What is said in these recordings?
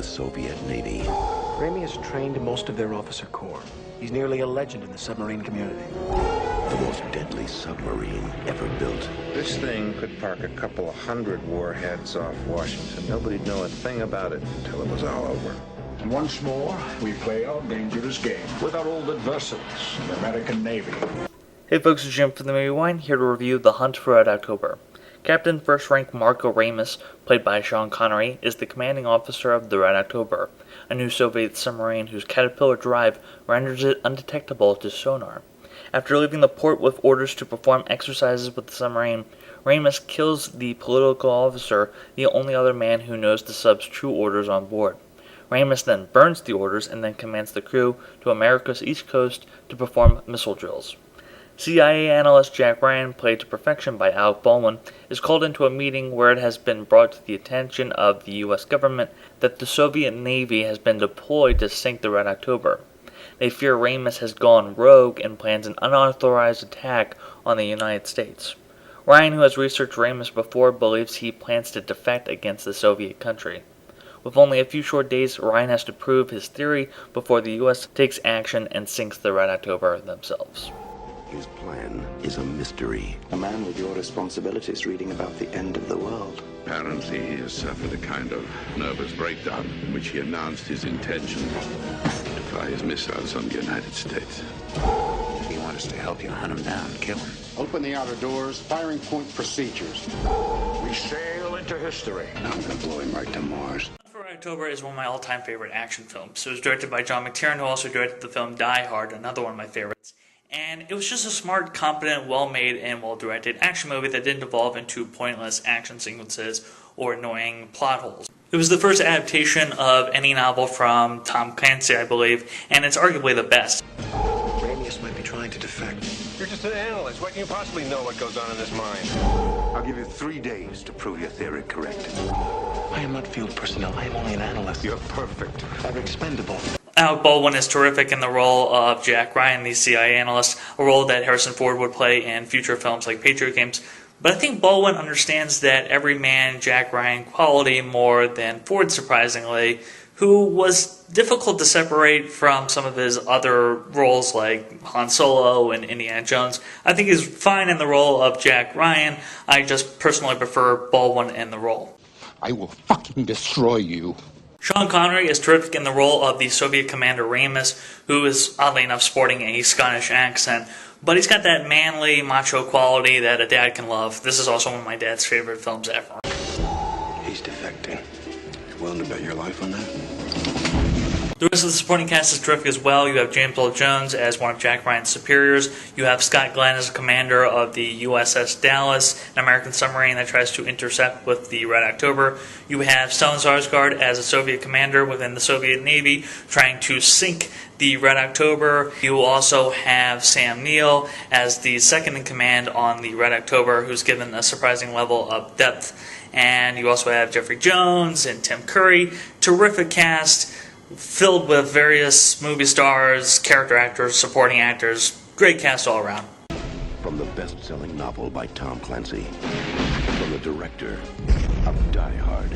Soviet Navy. Ramey has trained most of their officer corps. He's nearly a legend in the submarine community. The most deadly submarine ever built. This thing could park a couple of hundred warheads off Washington. Nobody'd know a thing about it until it was all over. And once more, we play our dangerous game with our old adversaries, the American Navy. Hey folks, it's Jim from the Movie Wine, here to review The Hunt for Red October. Captain First Rank Marco Ramis, played by Sean Connery, is the commanding officer of the Red October, a new Soviet submarine whose caterpillar drive renders it undetectable to sonar. After leaving the port with orders to perform exercises with the submarine, Ramis kills the political officer, the only other man who knows the sub's true orders on board. Ramis then burns the orders and then commands the crew to America's east coast to perform missile drills. CIA analyst Jack Ryan, played to perfection by Alec Baldwin, is called into a meeting where it has been brought to the attention of the U.S. government that the Soviet Navy has been deployed to sink the Red October. They fear Ramis has gone rogue and plans an unauthorized attack on the United States. Ryan, who has researched Ramis before, believes he plans to defect against the Soviet country. With only a few short days, Ryan has to prove his theory before the U.S. takes action and sinks the Red October themselves. His plan is a mystery. A man with your responsibilities reading about the end of the world. Apparently he has suffered a kind of nervous breakdown in which he announced his intention to fire his missiles on the United States. You want us to help you hunt him down, kill him? Open the outer doors, firing point procedures. We sail into history. I'm gonna blow him right to Mars. For October is one of my all-time favorite action films. It was directed by John McTiernan, who also directed the film Die Hard, another one of my favorites. And it was just a smart, competent, well-made, and well-directed action movie that didn't devolve into pointless action sequences or annoying plot holes. It was the first adaptation of any novel from Tom Clancy, I believe, and it's arguably the best. Ramius might be trying to defect. You're just an analyst. What can you possibly know what goes on in this mind? I'll give you 3 days to prove your theory correct. I am not field personnel. I am only an analyst. You're perfect. I'm expendable. Alec Baldwin is terrific in the role of Jack Ryan, the CIA analyst, a role that Harrison Ford would play in future films like Patriot Games. But I think Baldwin understands that everyman Jack Ryan quality more than Ford, surprisingly, who was difficult to separate from some of his other roles like Han Solo and Indiana Jones. I think he's fine in the role of Jack Ryan. I just personally prefer Baldwin in the role. I will fucking destroy you. Sean Connery is terrific in the role of the Soviet commander Ramis, who is oddly enough sporting a Scottish accent, but he's got that manly, macho quality that a dad can love. This is also one of my dad's favorite films ever. He's defecting. You willing to bet your life on that? The rest of the supporting cast is terrific as well. You have James Earl Jones as one of Jack Ryan's superiors. You have Scott Glenn as a commander of the USS Dallas, an American submarine that tries to intercept with the Red October. You have Stellan Skarsgård as a Soviet commander within the Soviet Navy trying to sink the Red October. You also have Sam Neill as the second in command on the Red October, who's given a surprising level of depth. And you also have Jeffrey Jones and Tim Curry. Terrific cast, filled with various movie stars, character actors, supporting actors. Great cast all around. From the best-selling novel by Tom Clancy, from the director of Die Hard.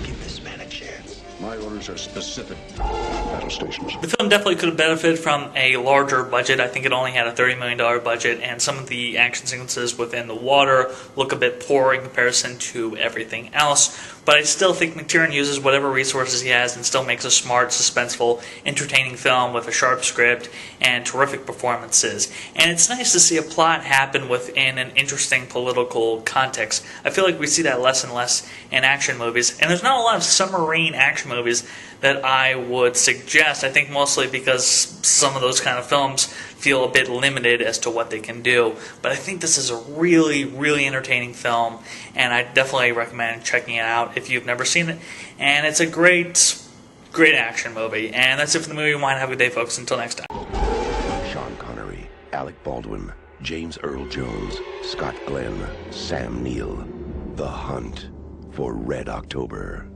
Give this man a chance. My orders are specific. Battle stations. The film definitely could have benefited from a larger budget. I think it only had a $30 million budget, and some of the action sequences within the water look a bit poor in comparison to everything else. But I still think McTiernan uses whatever resources he has and still makes a smart, suspenseful, entertaining film with a sharp script and terrific performances. And it's nice to see a plot happen within an interesting political context. I feel like we see that less and less in action movies. And there's not a lot of submarine action movies that I would suggest. I think mostly because some of those kind of films feel a bit limited as to what they can do. But I think this is a really, really entertaining film, and I definitely recommend checking it out if you've never seen it. And it's a great, great action movie. And that's it for the Movie Wine. Have a good day, folks. Until next time. Sean Connery, Alec Baldwin, James Earl Jones, Scott Glenn, Sam Neill. The Hunt for Red October.